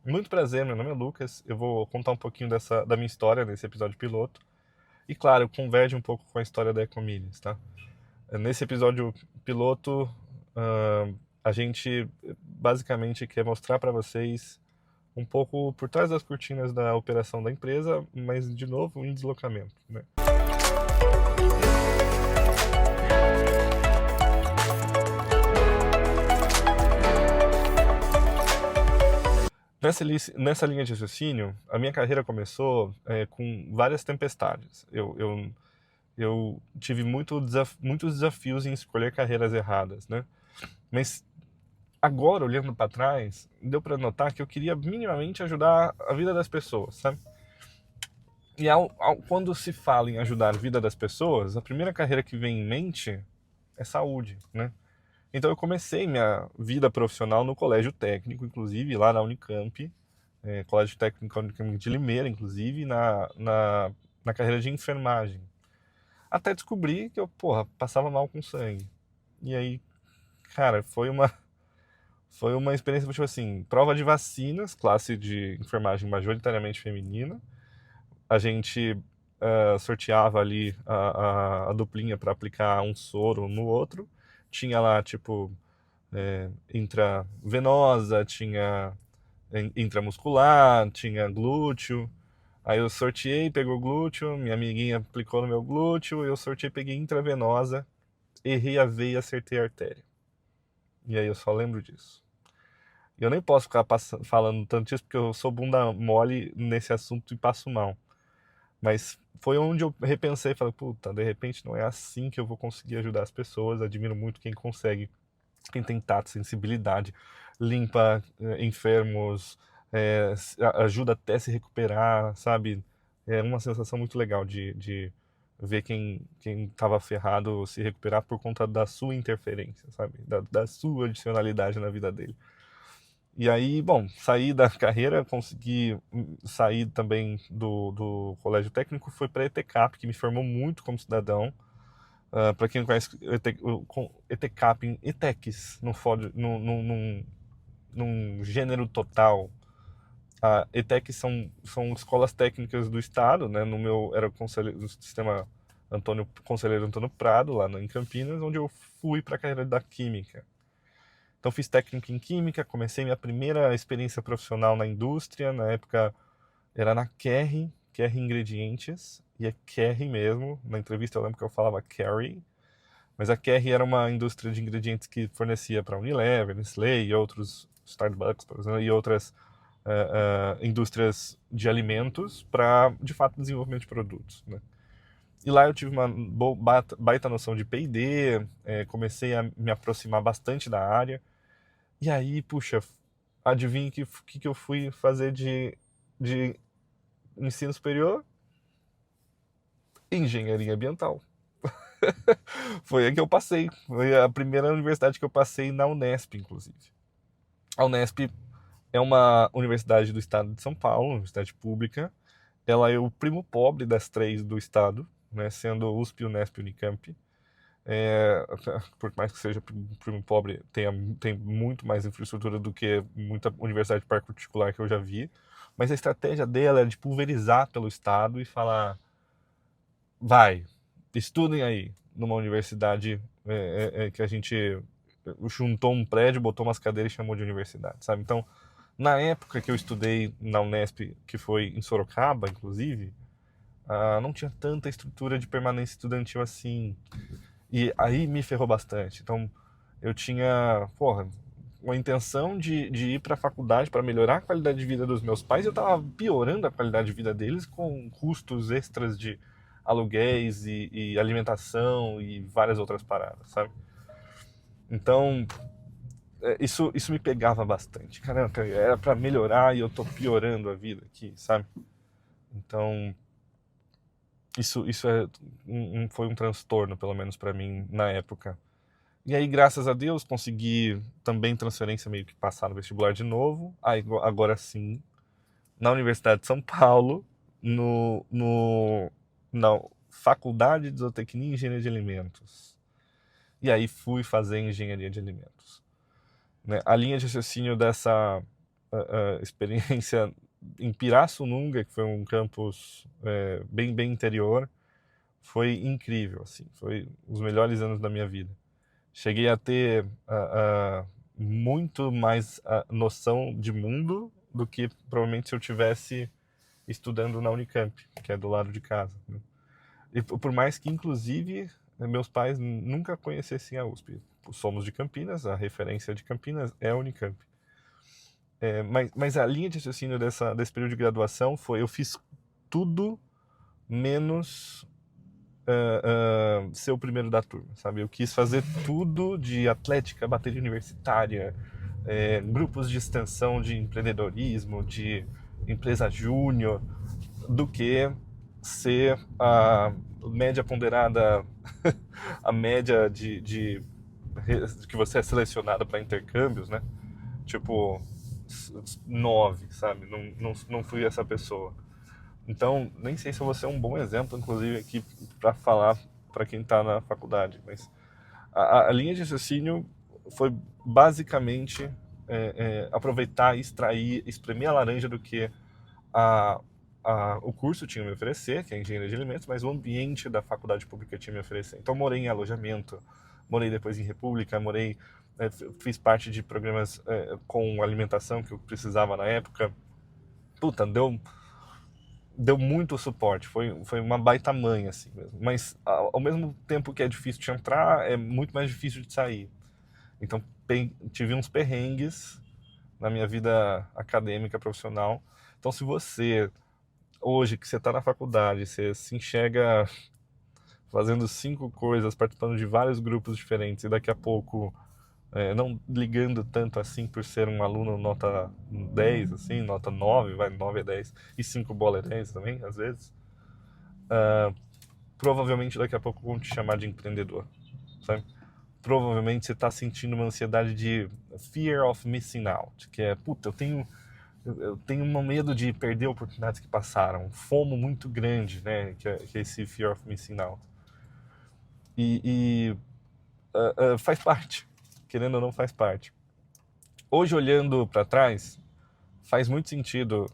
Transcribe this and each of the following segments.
Muito prazer, meu nome é Lucas. Eu vou contar um pouquinho da minha história nesse episódio piloto. E claro, converge um pouco com a história da Ecomilhas, tá? Nesse episódio piloto, a gente basicamente quer mostrar para vocês um pouco por trás das cortinas da operação da empresa, mas de novo em deslocamento, né? Nessa linha de raciocínio, a minha carreira começou com várias tempestades. Eu tive muitos desafios em escolher carreiras erradas, né? Mas agora, olhando para trás, deu para notar que eu queria minimamente ajudar a vida das pessoas, sabe? E quando se fala em ajudar a vida das pessoas, a primeira carreira que vem em mente é saúde, né? Então eu comecei minha vida profissional no colégio técnico, inclusive lá na Unicamp, Colégio Técnico Unicamp de Limeira, inclusive, na carreira de enfermagem. Até descobri que eu, porra, passava mal com sangue. E aí, cara, foi uma experiência, tipo assim, prova de vacinas, classe de enfermagem majoritariamente feminina. A gente sorteava ali a duplinha para aplicar um soro no outro. Tinha lá, tipo, intravenosa, tinha intramuscular, tinha glúteo. Aí eu sorteei, pegou glúteo, minha amiguinha aplicou no meu glúteo, eu sorteei, peguei intravenosa, errei a veia e acertei a artéria. E aí eu só lembro disso. E eu nem posso ficar falando tanto disso porque eu sou bunda mole nesse assunto e passo mal. Mas foi onde eu repensei e falei, puta, de repente não é assim que eu vou conseguir ajudar as pessoas. Admiro muito quem consegue, quem tem tato, sensibilidade, limpa enfermos, ajuda até se recuperar, sabe? É uma sensação muito legal de ver quem estava ferrado se recuperar por conta da sua interferência, sabe? Da sua adicionalidade na vida dele. E aí, bom, saí da carreira, consegui sair também do colégio técnico, fui para a ETCAP, que me formou muito como cidadão. Para quem não conhece, ETCAP em ETECs, num gênero total. A ETECs são escolas técnicas do estado, né? No meu era o conselheiro do sistema Conselheiro Antônio Prado, lá em Campinas, onde eu fui para a carreira da Química. Então fiz técnico em Química, comecei minha primeira experiência profissional na indústria, na época era na Kerry Ingredientes, e é Kerry mesmo, na entrevista eu lembro que eu falava Kerry, mas a Kerry era uma indústria de ingredientes que fornecia para Unilever, Nestlé e outros, Starbucks, por exemplo, e outras indústrias de alimentos para, de fato, desenvolvimento de produtos, né? E lá eu tive uma baita noção de P&D, comecei a me aproximar bastante da área. E aí, puxa, adivinha que eu fui fazer de ensino superior? Engenharia ambiental. Foi aí que eu passei. Foi a primeira universidade que eu passei na Unesp, inclusive. A Unesp é uma universidade do estado de São Paulo, universidade pública. Ela é o primo pobre das três do estado, né, sendo USP, Unesp e Unicamp. Por mais que seja primo pobre, tem muito mais infraestrutura do que muita universidade particular que eu já vi. Mas a estratégia dela era de pulverizar pelo estado e falar: vai, estudem aí numa universidade que a gente juntou um prédio, botou umas cadeiras e chamou de universidade, sabe? Então, na época que eu estudei na Unesp, que foi em Sorocaba, inclusive, não tinha tanta estrutura de permanência estudantil assim. E aí me ferrou bastante. Então, eu tinha, porra, uma intenção de ir para a faculdade para melhorar a qualidade de vida dos meus pais, e eu estava piorando a qualidade de vida deles com custos extras de aluguéis e alimentação e várias outras paradas, sabe? Então, isso me pegava bastante. Caramba, era para melhorar e eu tô piorando a vida aqui, sabe? Então, isso foi um transtorno, pelo menos para mim, na época. E aí, graças a Deus, consegui também transferência meio que passar no vestibular de novo. Aí, agora sim, na Universidade de São Paulo, na Faculdade de Zootecnia e Engenharia de Alimentos. E aí fui fazer Engenharia de Alimentos, né? A linha de raciocínio experiência em Pirassununga, que foi um campus bem interior, foi incrível, assim, foi os melhores anos da minha vida. Cheguei a ter muito mais noção de mundo do que provavelmente se eu tivesse estudando na Unicamp, que é do lado de casa, né? E por mais que, inclusive, meus pais nunca conhecessem a USP. Somos de Campinas, a referência de Campinas é a Unicamp. Mas a linha de raciocínio desse período de graduação foi: eu fiz tudo menos ser o primeiro da turma, sabe? Eu quis fazer tudo de atlética, bateria universitária, grupos de extensão de empreendedorismo, de empresa júnior, do que ser a média ponderada, a média de que você é selecionado para intercâmbios, né? Tipo, 9, sabe? Não fui essa pessoa. Então, nem sei se eu vou ser um bom exemplo, inclusive, aqui para falar para quem está na faculdade, mas a linha de raciocínio foi basicamente aproveitar, extrair, espremer a laranja do que a, o curso tinha me oferecer, que é engenharia de alimentos, mas o ambiente da faculdade pública tinha me oferecer. Então, morei em alojamento, morei depois em república, fiz parte de programas com alimentação que eu precisava na época. Puta, deu muito suporte, foi uma baita mãe, assim mesmo. Mas ao mesmo tempo que é difícil de entrar, é muito mais difícil de sair. Então tive uns perrengues na minha vida acadêmica, profissional. Então se você, hoje que você está na faculdade, você se enxerga fazendo 5 coisas, participando de vários grupos diferentes, e daqui a pouco não ligando tanto assim por ser um aluno nota 10, assim, nota 9, vai, 9 é 10, e 5 bola é 10 também, às vezes, provavelmente daqui a pouco vão te chamar de empreendedor, sabe? Provavelmente você está sentindo uma ansiedade de fear of missing out, que é, puta, eu tenho um medo de perder oportunidades que passaram, um FOMO muito grande, né, que é esse fear of missing out. E faz parte, querendo ou não faz parte. Hoje, olhando para trás, faz muito sentido,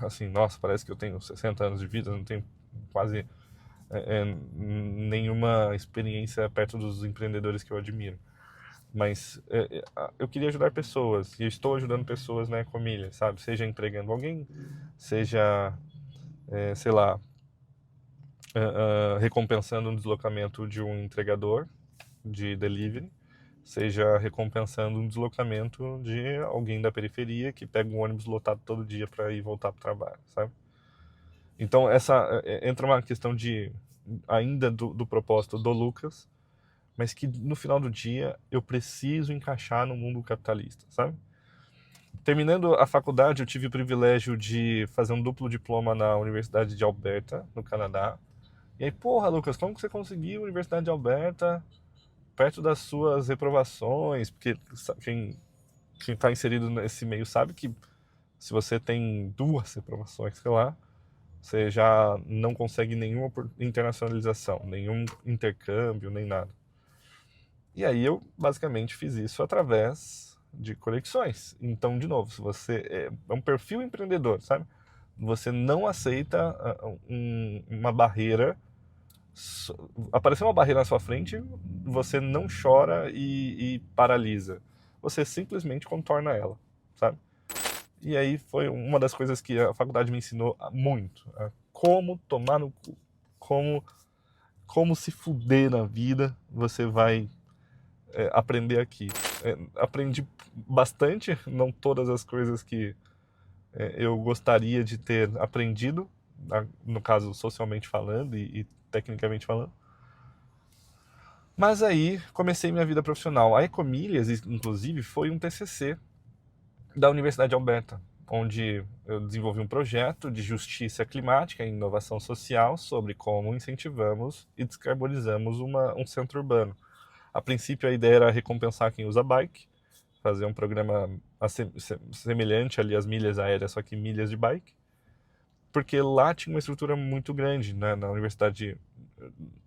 assim, nossa, parece que eu tenho 60 anos de vida, não tenho quase nenhuma experiência perto dos empreendedores que eu admiro. Mas eu queria ajudar pessoas, e eu estou ajudando pessoas na Ecomilha, sabe? Seja empregando alguém, seja, sei lá, recompensando um deslocamento de um entregador de delivery, seja recompensando um deslocamento de alguém da periferia que pega um ônibus lotado todo dia para ir voltar para o trabalho, sabe? Então entra uma questão de ainda do propósito do Lucas, mas que no final do dia eu preciso encaixar no mundo capitalista, sabe? Terminando a faculdade, eu tive o privilégio de fazer um duplo diploma na Universidade de Alberta, no Canadá. E aí, porra, Lucas, como que você conseguiu a Universidade de Alberta perto das suas reprovações? Porque quem está inserido nesse meio sabe que se você tem 2 reprovações, sei lá, você já não consegue nenhuma internacionalização, nenhum intercâmbio, nem nada. E aí eu basicamente fiz isso através de conexões. Então, de novo, se você é um perfil empreendedor, sabe? Você não aceita uma barreira. Apareceu uma barreira na sua frente, você não chora e paralisa. Você simplesmente contorna ela, sabe? E aí foi uma das coisas que a faculdade me ensinou muito. Como tomar no cu. Como se fuder na vida, você vai aprender aqui. Aprendi bastante, não todas as coisas que eu gostaria de ter aprendido, no caso socialmente falando e tecnicamente falando. Mas aí comecei minha vida profissional. A Ecomilhas, inclusive, foi um TCC da Universidade de Alberta, onde eu desenvolvi um projeto de justiça climática e inovação social sobre como incentivamos e descarbonizamos um centro urbano. A princípio, a ideia era recompensar quem usa bike, fazer um programa semelhante ali às milhas aéreas, só que milhas de bike, porque lá tinha uma estrutura muito grande, né, na universidade,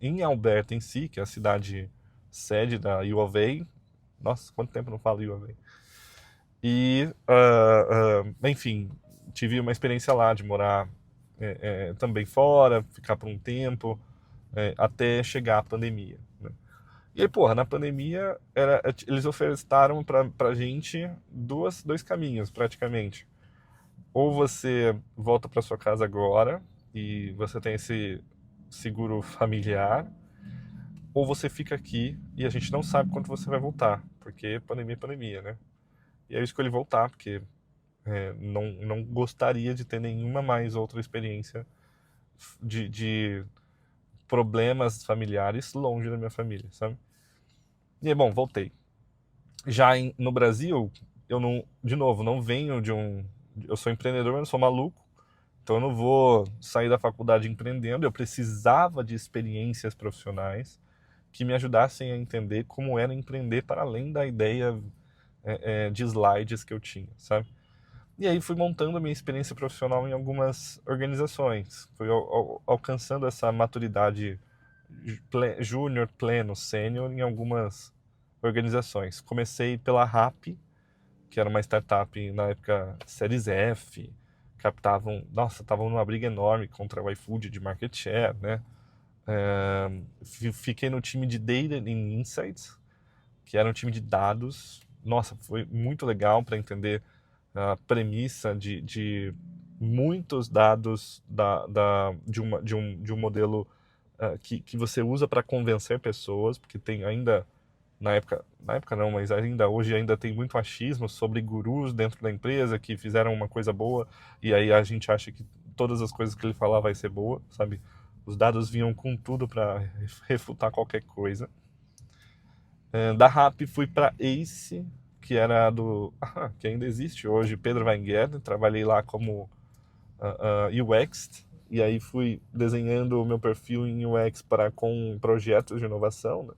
em Alberta em si, que é a cidade sede da U of A. Nossa, quanto tempo eu não falo U of A. E, enfim, tive uma experiência lá de morar também fora, ficar por um tempo, até chegar a pandemia, né? E aí, porra, na pandemia, eles ofertaram pra gente dois caminhos, praticamente. Ou você volta pra sua casa agora e você tem esse seguro familiar, ou você fica aqui e a gente não sabe quando você vai voltar, porque pandemia é pandemia, né? E aí eu escolhi voltar, porque não gostaria de ter nenhuma mais outra experiência de problemas familiares longe da minha família, sabe? E aí, bom, voltei. Já no Brasil, eu não, de novo, não venho de um. Eu sou empreendedor, mas não sou maluco. Então eu não vou sair da faculdade empreendendo. Eu precisava de experiências profissionais que me ajudassem a entender como era empreender para além da ideia de slides que eu tinha, sabe? E aí fui montando a minha experiência profissional em algumas organizações. Fui alcançando essa maturidade júnior, pleno, sênior em algumas organizações. Comecei pela RAP, que era uma startup na época Series F, estavam numa briga enorme contra o iFood de market share, né? Fiquei no time de Data and Insights, que era um time de dados. Nossa, foi muito legal para entender a premissa de muitos dados de um modelo que você usa para convencer pessoas, porque tem ainda, na época não, mas ainda hoje ainda tem muito achismo sobre gurus dentro da empresa que fizeram uma coisa boa e aí a gente acha que todas as coisas que ele falar vai ser boa, sabe? Os dados vinham com tudo para refutar qualquer coisa. Da RAP fui para Ace, que era que ainda existe hoje, Pedro Weingart. Trabalhei lá como UX, e aí fui desenhando o meu perfil em UX com projetos de inovação, né?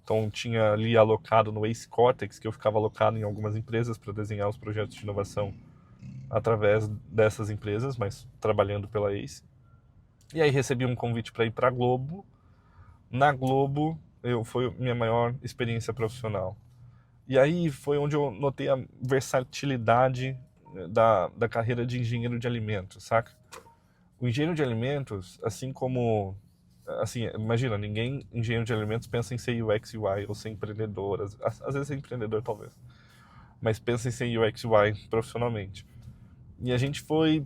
Então tinha ali alocado no Ace Cortex, que eu ficava alocado em algumas empresas para desenhar os projetos de inovação através dessas empresas, mas trabalhando pela Ace. E aí recebi um convite para ir para a Globo. Na Globo, foi minha maior experiência profissional. E aí foi onde eu notei a versatilidade da carreira de engenheiro de alimentos, saca? O engenheiro de alimentos, assim como... Assim, imagina, ninguém, engenheiro de alimentos, pensa em ser UX UI ou ser empreendedor. Às vezes é empreendedor, talvez. Mas pensa em ser UX UI profissionalmente. E a gente foi,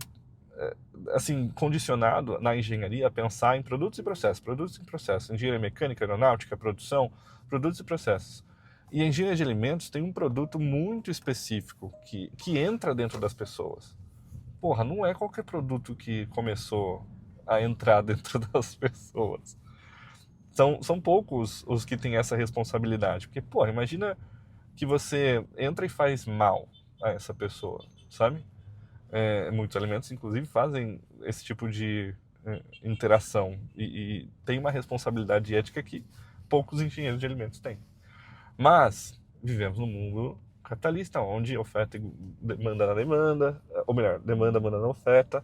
assim, condicionado na engenharia a pensar em produtos e processos. Produtos e processos. Engenharia mecânica, aeronáutica, produção, produtos e processos. E a engenharia de alimentos tem um produto muito específico que entra dentro das pessoas. Porra, não é qualquer produto que começou a entrar dentro das pessoas. São poucos os que têm essa responsabilidade. Porque, porra, imagina que você entra e faz mal a essa pessoa, sabe? Muitos alimentos, inclusive, fazem esse tipo de interação. E tem uma responsabilidade ética que poucos engenheiros de alimentos têm. Mas vivemos num mundo capitalista, onde oferta e demanda na demanda, ou melhor, demanda manda na oferta,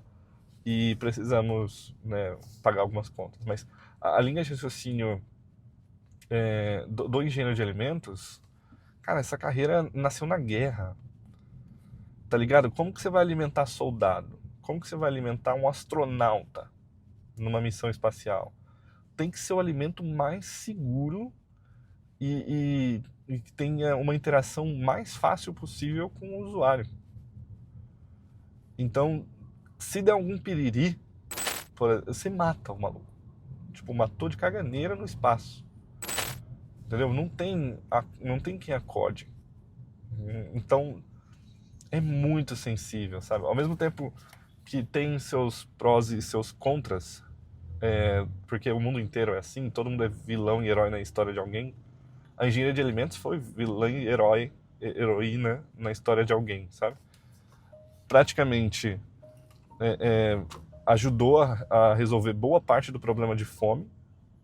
e precisamos, né, pagar algumas contas. Mas a linha de raciocínio do engenheiro de alimentos, cara, essa carreira nasceu na guerra, tá ligado? Como que você vai alimentar soldado? Como que você vai alimentar um astronauta numa missão espacial? Tem que ser o alimento mais seguro e que tenha uma interação mais fácil possível com o usuário. Então, se der algum piriri, você mata o maluco. Tipo, matou de caganeira no espaço. Entendeu? Não tem quem acorde. Então, é muito sensível, sabe? Ao mesmo tempo que tem seus prós e seus contras, porque o mundo inteiro é assim, todo mundo é vilão e herói na história de alguém. A engenharia de alimentos foi vilã e heroína na história de alguém, sabe? Praticamente ajudou a resolver boa parte do problema de fome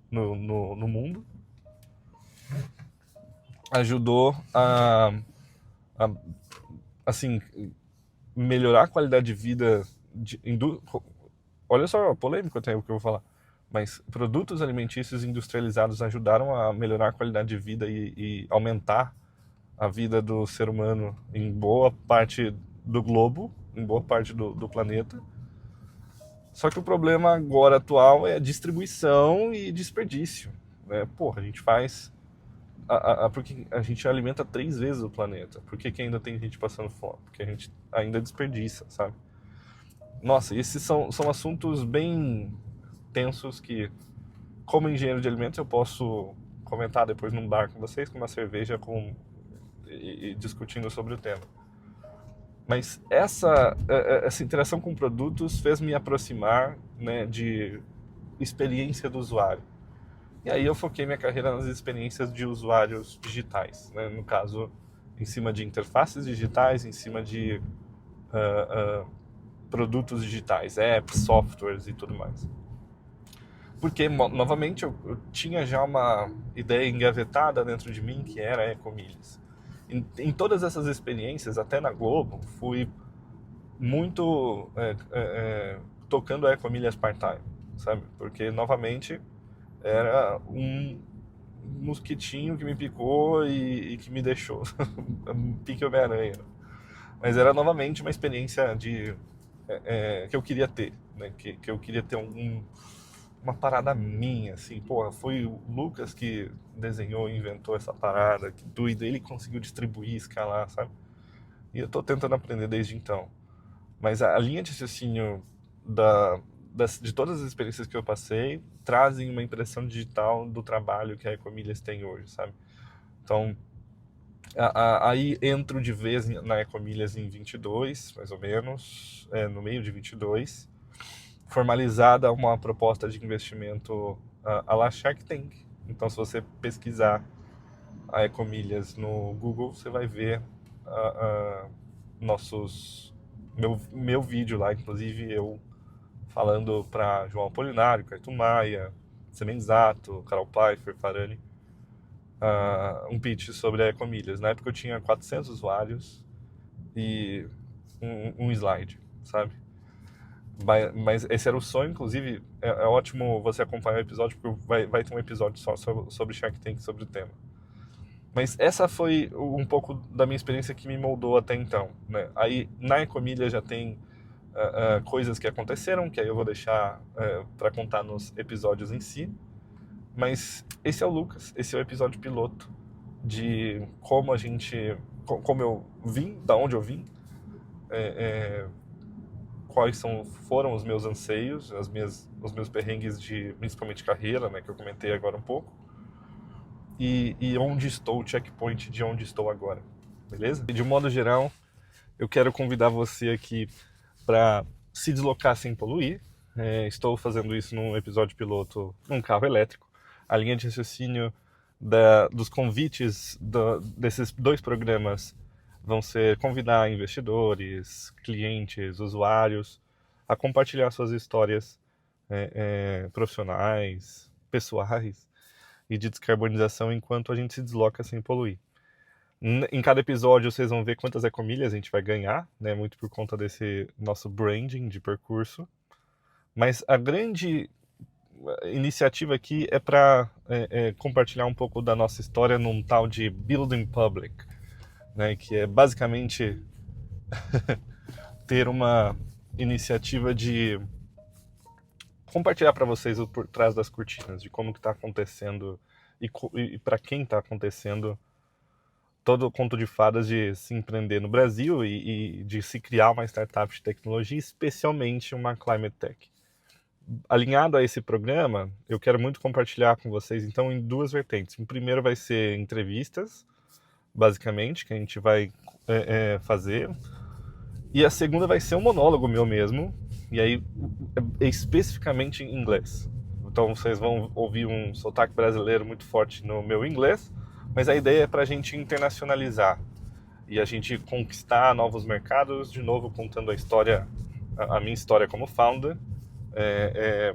no mundo. Ajudou a assim, melhorar a qualidade de vida. Olha só, polêmico até o que eu vou falar. Mas produtos alimentícios industrializados ajudaram a melhorar a qualidade de vida e aumentar a vida do ser humano em boa parte do globo, em boa parte do planeta. Só que o problema agora atual é distribuição e desperdício, né? Porra, a gente faz... porque a gente alimenta 3 vezes o planeta. Por que ainda tem gente passando fome? Porque a gente ainda desperdiça, sabe? Nossa, esses são assuntos bem tensos que, como engenheiro de alimentos, eu posso comentar depois num bar com vocês, com uma cerveja, e discutindo sobre o tema. Mas essa interação com produtos fez me aproximar, né, de experiência do usuário. E aí eu foquei minha carreira nas experiências de usuários digitais, né? No caso, em cima de interfaces digitais, em cima de produtos digitais, apps, softwares e tudo mais. Porque, novamente, eu tinha já uma ideia engavetada dentro de mim que era Ecomilhas. Em todas essas experiências, até na Globo, fui muito tocando a Ecomilhas part-time, sabe? Porque, novamente, era um mosquitinho que me picou e que me deixou um pique Homem-Aranha. Mas era novamente uma experiência que eu queria ter, né? Que eu queria ter uma parada minha, assim, porra, foi o Lucas que desenhou e inventou essa parada, que doido, ele conseguiu distribuir, escalar, sabe? E eu tô tentando aprender desde então. Mas a linha de raciocínio de todas as experiências que eu passei trazem uma impressão digital do trabalho que a Ecomilhas tem hoje, sabe? Então, aí entro de vez na Ecomilhas em 22, mais ou menos, no meio de 22, formalizada uma proposta de investimento à la Shark Tank. Então, se você pesquisar a Ecomilhas no Google, você vai ver meu vídeo lá, inclusive eu falando para João Apolinário, Caetano Maia, Semenzato, Carol Pfeiffer, Farani, um pitch sobre a Ecomilhas. Na época eu tinha 400 usuários e um slide, sabe? Mas esse era o sonho, inclusive é ótimo você acompanhar o episódio, porque vai ter um episódio só sobre Shark Tank, sobre o tema. Mas essa foi um pouco da minha experiência que me moldou até então, né? Aí na Ecomilhas já tem coisas que aconteceram, que aí eu vou deixar para contar nos episódios em si. Mas esse é o Lucas, esse é o episódio piloto de como como eu vim, da onde eu vim, quais foram os meus anseios, os meus perrengues principalmente carreira, né, que eu comentei agora um pouco, e onde estou, o checkpoint de onde estou agora, beleza? E de um modo geral, eu quero convidar você aqui para se deslocar sem poluir. Estou fazendo isso num episódio piloto num carro elétrico. A linha de raciocínio dos convites desses 2 programas vão ser convidar investidores, clientes, usuários a compartilhar suas histórias profissionais, pessoais e de descarbonização enquanto a gente se desloca sem poluir. Em cada episódio vocês vão ver quantas ecomilhas a gente vai ganhar, né? Muito por conta desse nosso branding de percurso. Mas a grande iniciativa aqui é para compartilhar um pouco da nossa história num tal de Building Public, né? Que é basicamente ter uma iniciativa de compartilhar para vocês o por trás das cortinas, de como que está acontecendo e para quem está acontecendo todo o conto de fadas de se empreender no Brasil e de se criar uma startup de tecnologia, especialmente uma Climate Tech. Alinhado a esse programa, eu quero muito compartilhar com vocês, então, em 2 vertentes. O primeiro vai ser entrevistas, basicamente, que a gente vai fazer. E a segunda vai ser um monólogo meu mesmo, e aí especificamente em inglês. Então vocês vão ouvir um sotaque brasileiro muito forte no meu inglês, mas a ideia é para a gente internacionalizar e a gente conquistar novos mercados, de novo contando a minha história como founder,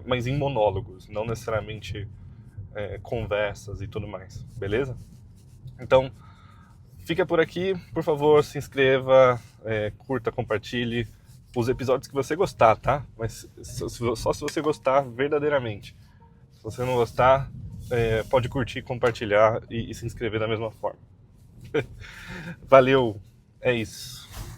mas em monólogos, não necessariamente conversas e tudo mais, beleza? Então, fica por aqui, por favor, se inscreva, curta, compartilhe os episódios que você gostar, tá? Mas só se você gostar verdadeiramente. Se você não gostar, pode curtir, compartilhar e se inscrever da mesma forma. Valeu, é isso.